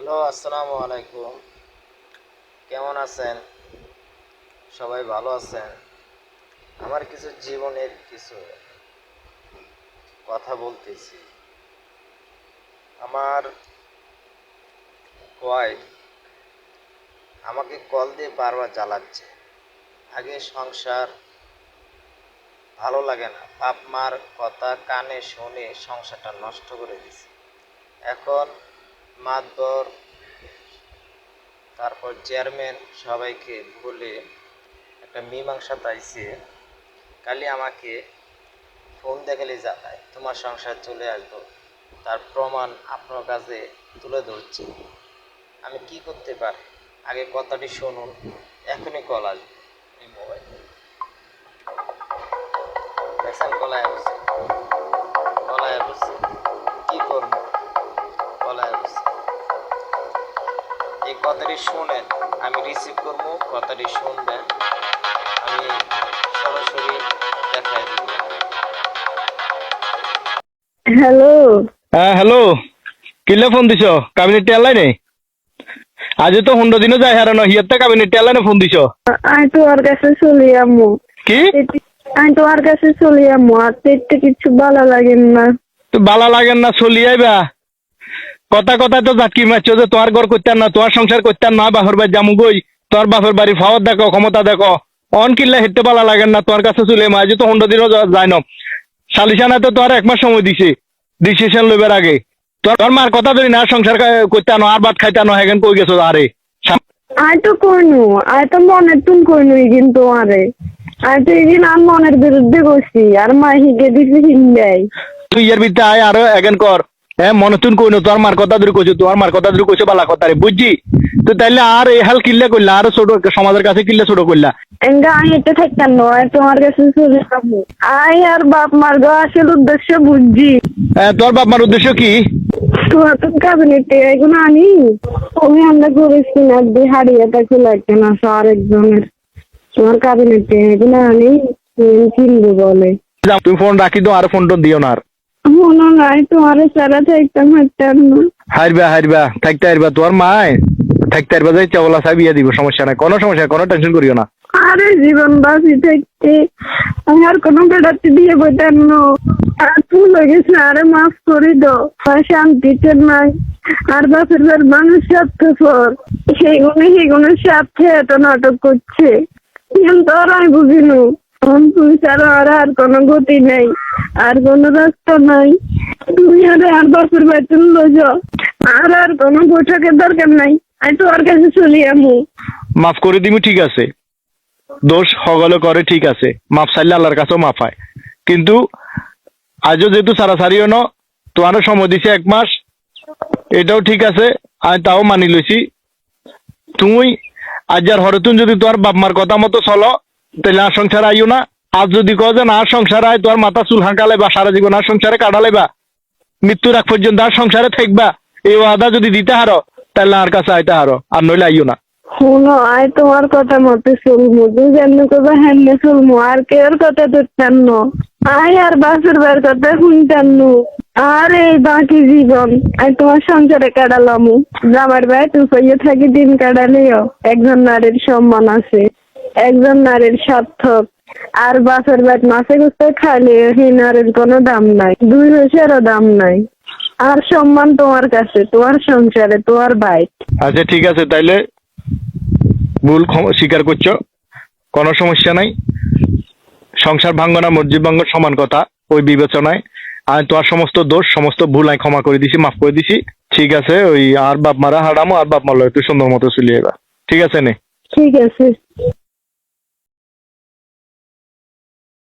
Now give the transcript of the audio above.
Hello, আসসালামু আলাইকুম। কেমন আছেন? সবাই ভালো আছেন? আমার কিছু জীবনের কিছু কথা বলতেছি। আমার ওয়াইফ আমাকে কল দিয়ে বারবার জ্বালাচ্ছে। আগে সংসার ভালো লাগে না, বাপ মার কথা কানে শুনে সংসারটা নষ্ট করে দিছে। এখন মাতবর, তারপর চেয়ারম্যান সবাইকে বলে একটা মীমাংসা পাইছে। কালি আমাকে ফোন দেখালে জানায় তোমার সংসার চলে আসবো, তার প্রমাণ আপনার কাছে তুলে ধরছি। আমি কি করতে পারি? আগে কথাটি শুনুন, এখনই কল আসবে। এই মোবাইল দেখছেন, কলায় বসছে, কলায় বসছে, কি করবো, কলায় বসছে। এই কথাটি শুনেন, আমি রিসিভ করবো, কথাটি শুনবেন, আমি সরাসরি দেখাই দিব। হ্যালো। হ্যাঁ হ্যালো, কিল্লে ফোন দিছ? কাবিনেট টেলাই নেই আজ তো 15 দিনও যায় হারানো হিয়ারটা কাবিনেট টেলাই না ফোন দিছ আমি তোমার কাছে চলে আমু। কি আমি তোমার কাছে চলে আমু, আর পেটটা কিছু ভালো লাগে না। তো বালা লাগেন না চলি আইবা? কথা কথা তো জাতকি মারছো যে তোমার ঘর করতেন না, তোমার সংসার করতেন না, বাপের বাড়ি জামু গই, তোমার বাপের বাড়ি ফাওয়ার দেখো, ক্ষমতা দেখো, অন কিল্লা হেঁটে বালা লাগেন না তোমার কাছে চলে আজ তো 15 দিনও যায় না। সালিশানা তো তোমার 1 মাস সময় দিছে ডিসিশন লইবার আগে। তোর মার কথা ধরি না, সংসার করতে আনো আর ভাত খাইতে আনো, হ্যাঁ কই গেছো? আরে আমি তো কইনু, আমি তো মনের তুন কইনুই, কিন্তু আরে আমি তো এইদিন আর মনের বিরুদ্ধে করছি, আর মা হিগে দিছি হিন্দাই। তুই এর ভিতরে আয় আরো এগেন কর। হ্যাঁ মনে তুন কই না, তোর মার কথা ধরে কইছো, তোমার মার কথা ধরে কইছো বালা কথা রে, বুঝছি? তো তাইলে আর এই হাল কিল্লে করলা, আরো ছোট সমাজের কাছে কিল্লে ছোট করলা। এঙ্গা আমি এটা থাকতাম নয়, তোমার কাছে চলে আমু। আই আর বাপ মার গো আসল উদ্দেশ্য বুঝছি। হ্যাঁ তোর বাপ মার উদ্দেশ্য কি? তোমার তো কাবিনেটে এগুলো আনি, তুমি আমরা করেছি না দিয়ে হারিয়ে তাকে লাগছে না আর একজনের। তোমার কাবিনেটে এগুলো আনি কিনবো বলে। যাও, তুমি ফোন রাখি তো, আর ফোন টোন দিও না আর। মনে নাই তোমার সারা থাকতাম হাঁটতাম না। হারবা হারবা থাকতে হারবা, তোর মায় থাকতে হারবা, যাই চাওলা চাই বিয়া দিব, সমস্যা নাই, কোনো সমস্যা, কোনো টেনশন করিও না। আরে জীবন বাঁচি থাকতে আমি আর কোনো বেড়াতে দিয়ে বইতাম না। আর ভুল হয়ে গেছে, আরে মাফ করে দাও। আর শান্তিতে নাই, আর বাপের বাড়ির মানুষ স্বার্থপর, সেইগুলো স্বার্থে এত নাটক করছে। কিন্তু আর আমি বুঝিনি তুই ছাড়া আর কোনো গতি নেই, আর কোনো রাস্তা নাই। তুমি আর বাপের বাড়িতে লজ, আর কোনো বৈঠকের দরকার নাই। আমি তোর কাছে চলি আমু। মাফ করে দিবি, ঠিক আছে, দোষ হগলে করে, ঠিক আছে, মাফ চাইলে আল্লাহর কাছেও মাফ হয়। কিন্তু আজও যেহেতু সারাসারিও ন, তোমারও সময় দিছে 1 মাস, এটাও ঠিক আছে, আমি তাও মানি লইছি। তুমি আজ আর হরতুন যদি তোমার বাপ মার কথা মতো চলো, তাহলে আর সংসার আইও না। আজ যদি কও যে না আর সংসার আয়, তোমার মাথা চুল হাঁকালে বা সারা জীবন আর সংসারে কাটালেবা, মৃত্যুর আগ পর্যন্ত আর সংসারে থাকবা, এই ওয়াদা যদি দিতে হারো, তাহলে আর কাছে আইতে হারো, আর নইলে আইও না। শোনো, আয় তোমার কথা মতো চলমু, তুই যেমনি করবা হেমনি চলমু, আর কেউর কথা ধরতাম ন। আয় আর বাসুর বার কথা শুনতাম নু। আর এই বাকি জীবন আমি তোমার সংসারে কাটালামু। জামার ভাই তুই কইয়ে থাকি দিন কাটালেও একজন নারীর সম্মান আছে, একজন নারীর সার্থক। আর বাসের বাট মাসে গুছতে খাইলে সেই নারীর কোনো দাম নাই, 2 পয়সারও দাম নাই। আর সম্মান তোমার কাছে, তোমার সংসারে, তোমার ভাই। আচ্ছা ঠিক আছে, তাইলে ভুল স্বীকার করছো, কোনো সমস্যা নাই। সংসার ভাঙ্গ না মসজিদ ভাঙ্গ সমান কথা, ওই বিবেচনায় আমি তোমার সমস্ত দোষ সমস্ত ভুল আমি ক্ষমা করে দিছি, মাফ করে দিছি। ঠিক আছে, ওই আর বাপ মারা হারামো, আর বাপ মারলো একটু সুন্দর মতো চলিয়ে যা, ঠিক আছে নে? ঠিক আছে।